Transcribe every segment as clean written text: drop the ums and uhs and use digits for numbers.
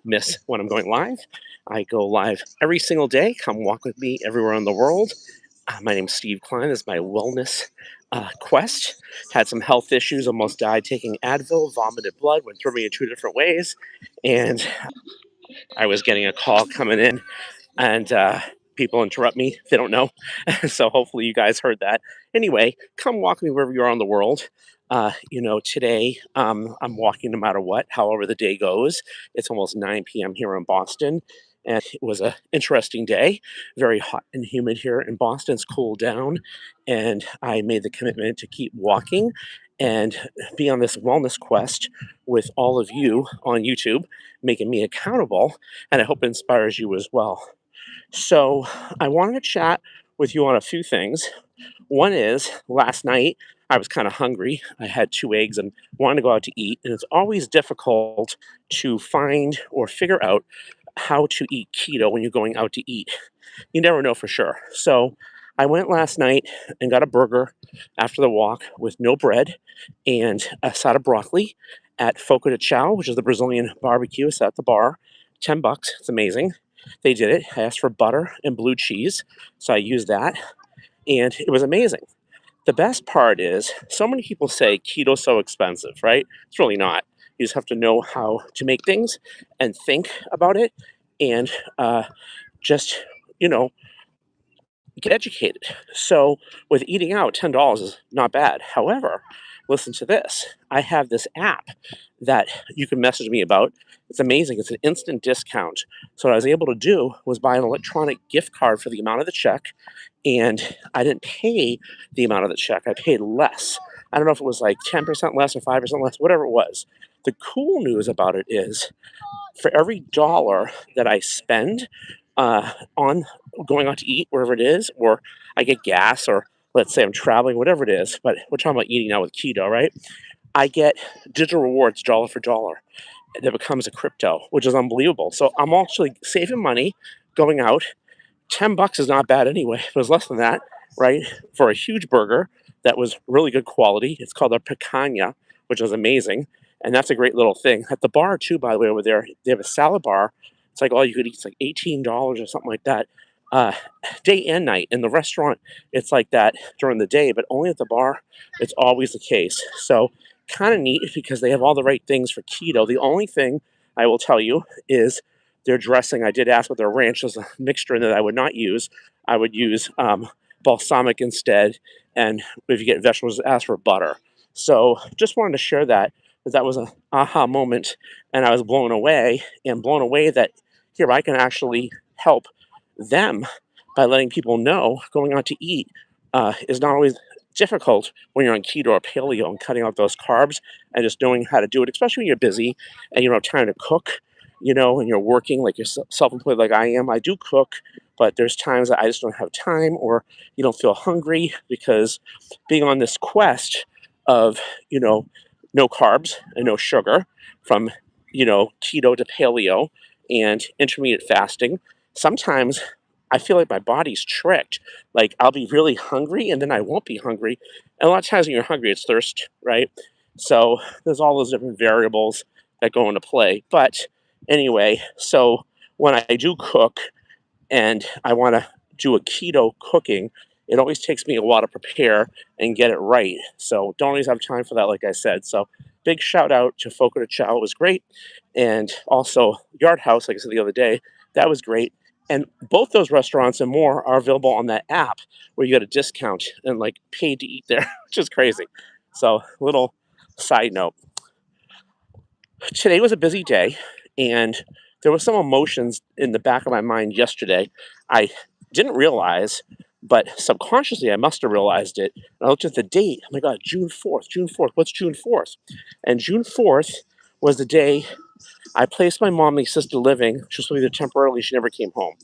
miss when I'm going live. I go live every single day. Come walk with me everywhere in the world. My name's Steve Klein. This is my wellness quest. Had some health issues, almost died taking Advil, vomited blood, went through me in 2 different ways. And I was getting a call coming in, and people interrupt me. They don't know. So hopefully you guys heard that. Anyway, come walk me wherever you are in the world. Today I'm walking no matter what, however the day goes. It's almost 9 p.m. here in Boston, and it was an interesting day. Very hot and humid here in Boston. It's cooled down, and I made the commitment to keep walking and be on this wellness quest with all of you on YouTube, making me accountable, and I hope it inspires you as well. So I wanted to chat with you on a few things. One is last night I was kind of hungry. I had 2 eggs and wanted to go out to eat. And it's always difficult to find or figure out how to eat keto when you're going out to eat. You never know for sure. So I went last night and got a burger after the walk with no bread and a side of broccoli at Fogo de Chao, which is the Brazilian barbecue. It's at the bar. $10. It's amazing. They did it. I asked for butter and blue cheese, so I used that, and it was amazing. The best part is, so many people say keto's so expensive, right? It's really not. You just have to know how to make things and think about it, and just you know get educated. So with eating out, $10 is not bad. However, listen to this. I have this app that you can message me about. It's amazing. It's an instant discount. So what I was able to do was buy an electronic gift card for the amount of the check, and I didn't pay the amount of the check. I paid less. I don't know if it was like 10% less or 5% less, whatever it was. The cool news about it is for every dollar that I spend on going out to eat, wherever it is, or I get gas, or let's say I'm traveling, whatever it is, but we're talking about eating now with keto, right? I get digital rewards dollar for dollar. That becomes a crypto, which is unbelievable. So I'm actually saving money going out. $10 is not bad anyway. It was less than that, right? For a huge burger that was really good quality. It's called a picanha, which was amazing. And that's a great little thing. At the bar, too, by the way, over there, they have a salad bar. It's like all you could eat. It's like $18 or something like that. Uh, Day and night. In the restaurant, it's like that during the day, but only at the bar, it's always the case. So kind of neat because they have all the right things for keto. The only thing I will tell you is their dressing. I did ask what their ranch was, a mixture that I would not use. I would use balsamic instead. And if you get vegetables, ask for butter. So just wanted to share that. That was an aha moment, and I was blown away, that here I can actually help them by letting people know going out to eat is not always difficult when you're on keto or paleo and cutting out those carbs and just knowing how to do it, especially when you're busy and you don't have time to cook, and you're working like you're self-employed like I am. I do cook, but there's times that I just don't have time or you don't feel hungry because being on this quest of, no carbs and no sugar from, keto to paleo and intermediate fasting, sometimes I feel like my body's tricked. Like I'll be really hungry and then I won't be hungry. And a lot of times when you're hungry, it's thirst, right? So there's all those different variables that go into play. But anyway, so when I do cook and I want to do a keto cooking, it always takes me a while to prepare and get it right. So don't always have time for that, like I said. So big shout out to Foco de Chao. It was great. And also Yard House, like I said the other day, that was great. And both those restaurants and more are available on that app where you get a discount and like paid to eat there, which is crazy. So little side note. Today was a busy day, and there were some emotions in the back of my mind yesterday. I didn't realize, but subconsciously I must have realized it. And I looked at the date. Oh my God, June 4th. June 4th. What's June 4th? And June 4th was the day I placed my mom and sister living. She was there temporarily. She never came home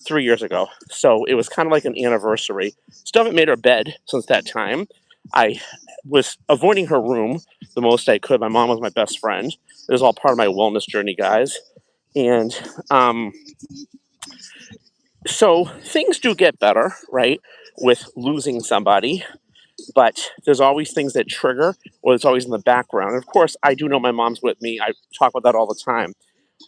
3 years ago. So it was kind of like an anniversary. Still haven't made her bed since that time. I was avoiding her room the most I could. My mom was my best friend. It was all part of my wellness journey, guys. And so things do get better, right, with losing somebody. But there's always things that trigger, or it's always in the background. And of course, I do know my mom's with me. I talk about that all the time.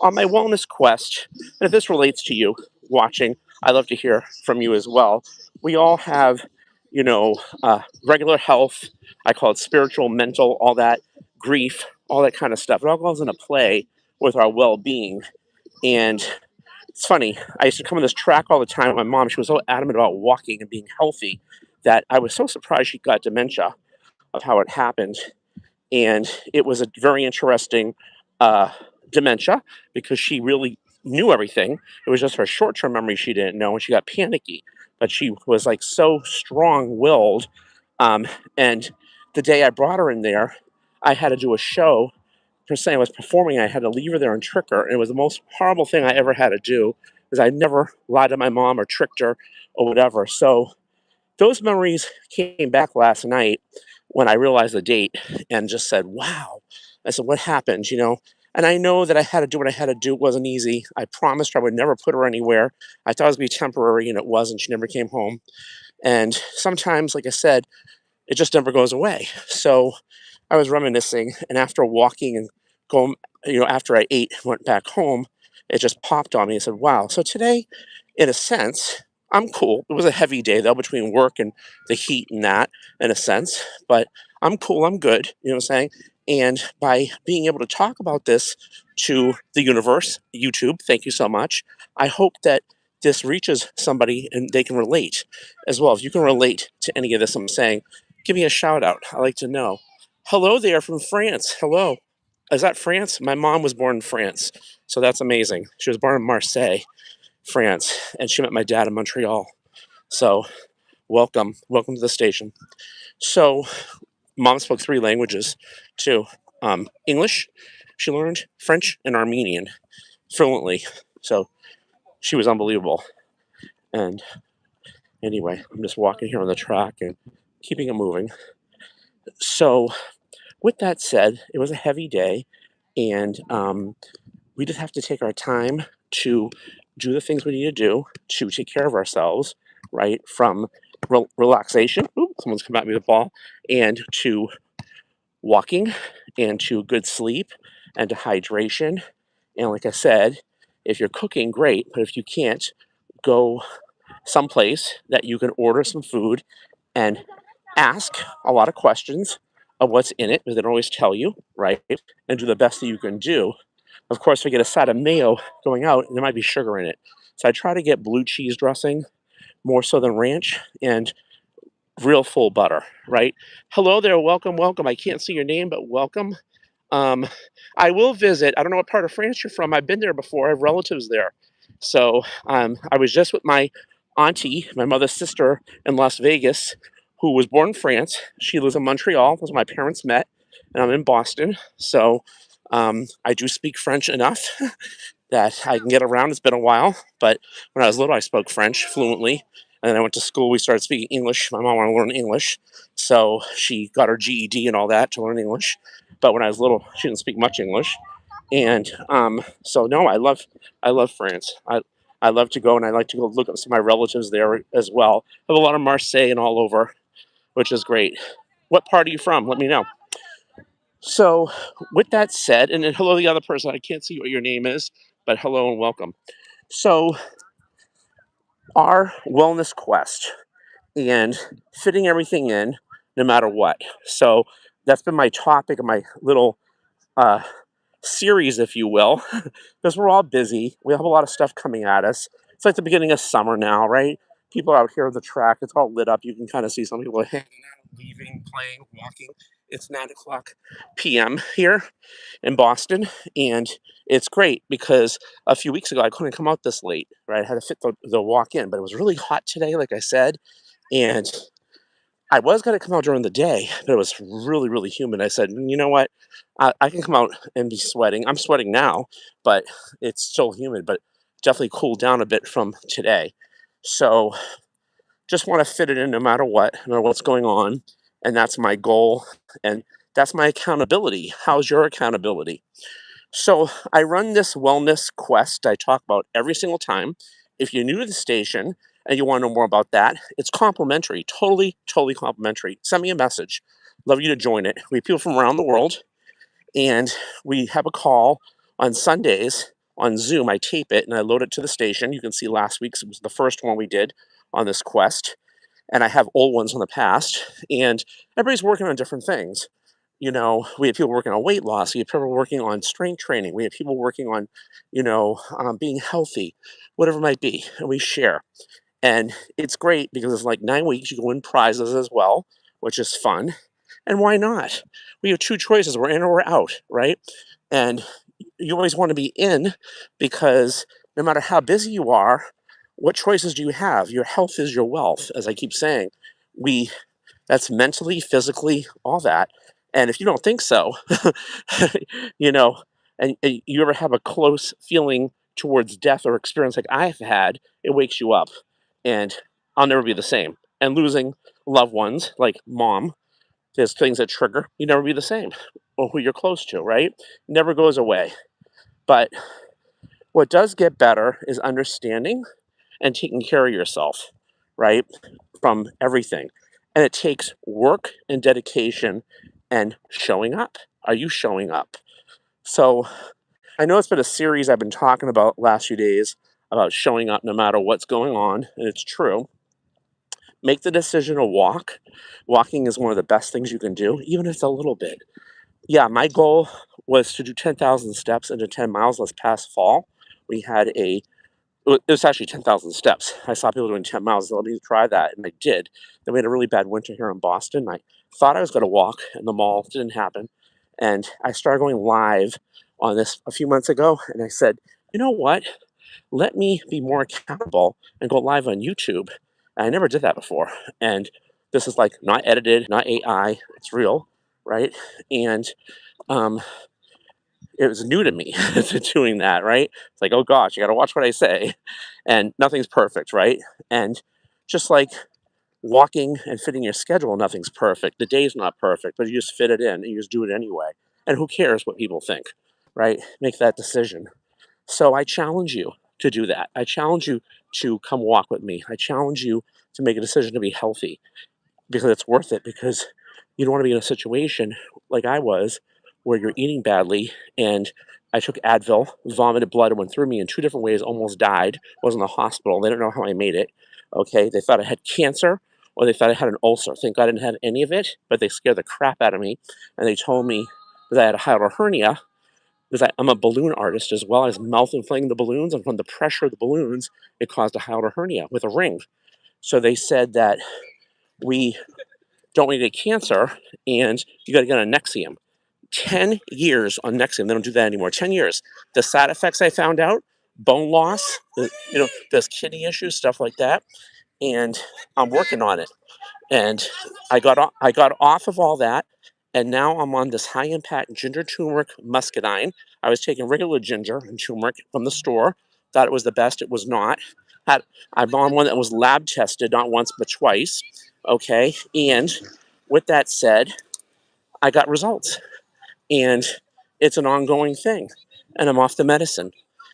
on my wellness quest, and if this relates to you watching, I'd love to hear from you as well. We all have, regular health. I call it spiritual, mental, all that, grief, all that kind of stuff. It all goes into play with our well being. And it's funny, I used to come on this track all the time with my mom. She was so adamant about walking and being healthy that I was so surprised she got dementia of how it happened. And it was a very interesting uh, dementia because she really knew everything. It was just her short-term memory she didn't know, and she got panicky. But she was like so strong-willed. And the day I brought her in there, I had to do a show. For saying I was performing, I had to leave her there and trick her. And it was the most horrible thing I ever had to do because I never lied to my mom or tricked her or whatever. So those memories came back last night when I realized the date and just said, wow. I said, what happened, And I know that I had to do what I had to do. It wasn't easy. I promised her I would never put her anywhere. I thought it was going to be temporary, and it wasn't. She never came home. And sometimes, like I said, it just never goes away. So I was reminiscing, and after walking and going, after I ate, went back home, it just popped on me and said, wow. So today, in a sense, I'm cool. It was a heavy day, though, between work and the heat and that, in a sense, but I'm cool. I'm good. You know what I'm saying? And by being able to talk about this to the universe, YouTube, thank you so much. I hope that this reaches somebody and they can relate as well. If you can relate to any of this I'm saying, give me a shout out. I like to know. Hello there from France. Hello. Is that France? My mom was born in France. So that's amazing. She was born in Marseille, France, and she met my dad in Montreal. So welcome. Welcome to the station. So mom spoke 3 languages too. English, she learned French and Armenian fluently. So she was unbelievable. And anyway, I'm just walking here on the track and keeping it moving. So with that said, it was a heavy day, and we just have to take our time to do the things we need to do to take care of ourselves, right? From relaxation, oop, someone's come at me with a ball, and to walking, and to good sleep, and to hydration. And like I said, if you're cooking, great, but if you can't, go someplace that you can order some food and ask a lot of questions of what's in it, because they don't always tell you, right? And do the best that you can do. Of course, if I get a side of mayo going out, there might be sugar in it. So I try to get blue cheese dressing more so than ranch and real full butter, right? Hello there, welcome, welcome. I can't see your name, but welcome. Um, I will visit. I don't know what part of France you're from. I've been there before. I have relatives there. So I was just with my auntie, my mother's sister in Las Vegas, who was born in France. She lives in Montreal. That's where my parents met. And I'm in Boston. So I do speak French enough that I can get around. It's been a while. But when I was little, I spoke French fluently. And then I went to school. We started speaking English. My mom wanted to learn English. So she got her GED and all that to learn English. But when I was little, she didn't speak much English. And so no, I love France. I love to go, and I like to go look at some of my relatives there as well. I have a lot of Marseille and all over, which is great. What part are you from? Let me know. So with that said, and then hello the other person. I can't see what your name is, but hello and welcome. So our wellness quest and fitting everything in no matter what. So that's been my topic of my little uh, series, if you will, because we're all busy. We have a lot of stuff coming at us. It's like the beginning of summer now, right? People out here on the track, it's all lit up. You can kind of see some people hanging out, leaving, playing, walking. It's 9 o'clock p.m. here in Boston, and it's great because a few weeks ago I couldn't come out this late, right? I had to fit the walk in, but it was really hot today, like I said, and I was going to come out during the day, but it was really, really humid. I said, you know what? I can come out and be sweating. I'm sweating now, but it's still humid, but definitely cooled down a bit from today. So just want to fit it in no matter what, no matter what's going on. And that's my goal. And that's my accountability. How's your accountability? So I run this wellness quest I talk about every single time. If you're new to the station and you want to know more about that, it's complimentary, totally, totally complimentary. Send me a message. Love you to join it. We have people from around the world, and we have a call on Sundays on Zoom. I tape it and I load it to the station. You can see last week's was the first one we did on this quest, and I have old ones on the past, and everybody's working on different things. We have people working on weight loss. We have people working on strength training. We have people working on, being healthy, whatever it might be, and we share. And it's great because it's like 9 weeks. You can win prizes as well, which is fun. And why not? We have two choices: we're in or we're out, right? And you always want to be in because no matter how busy you are, what choices do you have? Your health is your wealth, as I keep saying. We That's mentally, physically, all that. And if you don't think so, you know, and you ever have a close feeling towards death or experience like I've had, it wakes you up. And I'll never be the same. And losing loved ones like mom, there's things that trigger, you never be the same. Or who you're close to, right? Never goes away. But what does get better is understanding and taking care of yourself, right? From everything. And it takes work and dedication and showing up. Are you showing up? So I know it's been a series I've been talking about last few days about showing up no matter what's going on, and it's true. Make the decision to walk. Walking is one of the best things you can do, even if it's a little bit. Yeah, my goal was to do 10,000 steps into 10 miles this past fall. We had it was actually 10,000 steps. I saw people doing 10 miles. So let me try that. And I did. Then we had a really bad winter here in Boston. I thought I was going to walk in the mall. It didn't happen. And I started going live on this a few months ago. And I said, you know what? Let me be more accountable and go live on YouTube. And I never did that before. And this is like not edited, not AI. It's real, right? And um, it was new to me to doing that, right? It's like, oh gosh, you got to watch what I say. And nothing's perfect, right? And just like walking and fitting your schedule, nothing's perfect. The day's not perfect, but you just fit it in and you just do it anyway. And who cares what people think, right? Make that decision. So I challenge you to do that. I challenge you to come walk with me. I challenge you to make a decision to be healthy because it's worth it, because you don't want to be in a situation like I was where you're eating badly. And I took Advil, vomited blood, and went through me in two different ways, almost died, was in the hospital. They don't know how I made it. Okay, they thought I had cancer or they thought I had an ulcer. Thank God I didn't have any of it, but they scared the crap out of me. And they told me that I had a hiatal hernia because I'm a balloon artist as well. As mouth inflating the balloons, and from the pressure of the balloons, it caused a hiatal hernia with a ring. So they said that we don't want to get cancer, and you got to get on Nexium. 10 years on Nexium. They don't do that anymore. 10 years. The side effects I found out, bone loss, there's kidney issues, stuff like that. And I'm working on it. And I got off of all that. And now I'm on this high impact ginger turmeric muscadine. I was taking regular ginger and turmeric from the store. Thought it was the best. It was not. I'm on one that was lab tested, not once but twice. Okay. And with that said, I got results. And it's an ongoing thing. And I'm off the medicine.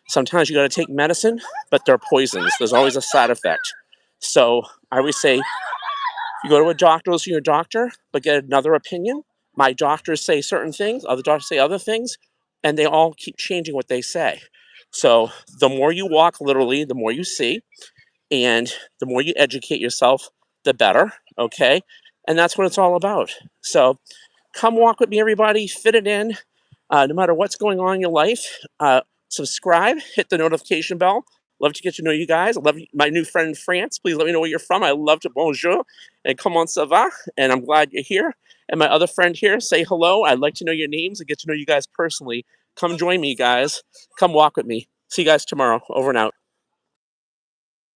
Sometimes you got to take medicine, but they're poisons. There's always a side effect. So I always say, you go to a doctor, listen to your doctor, but get another opinion. My doctors say certain things, other doctors say other things, and they all keep changing what they say. So the more you walk, literally, the more you see, and the more you educate yourself, the better. Okay, and that's what it's all about. So come walk with me, everybody. Fit it in. No matter what's going on in your life, subscribe, hit the notification bell. Love to get to know you guys. I love my new friend in France. Please let me know where you're from. I love to bonjour and comment ça va. And I'm glad you're here. And my other friend here, say hello. I'd like to know your names and get to know you guys personally. Come join me, guys. Come walk with me. See you guys tomorrow. Over and out.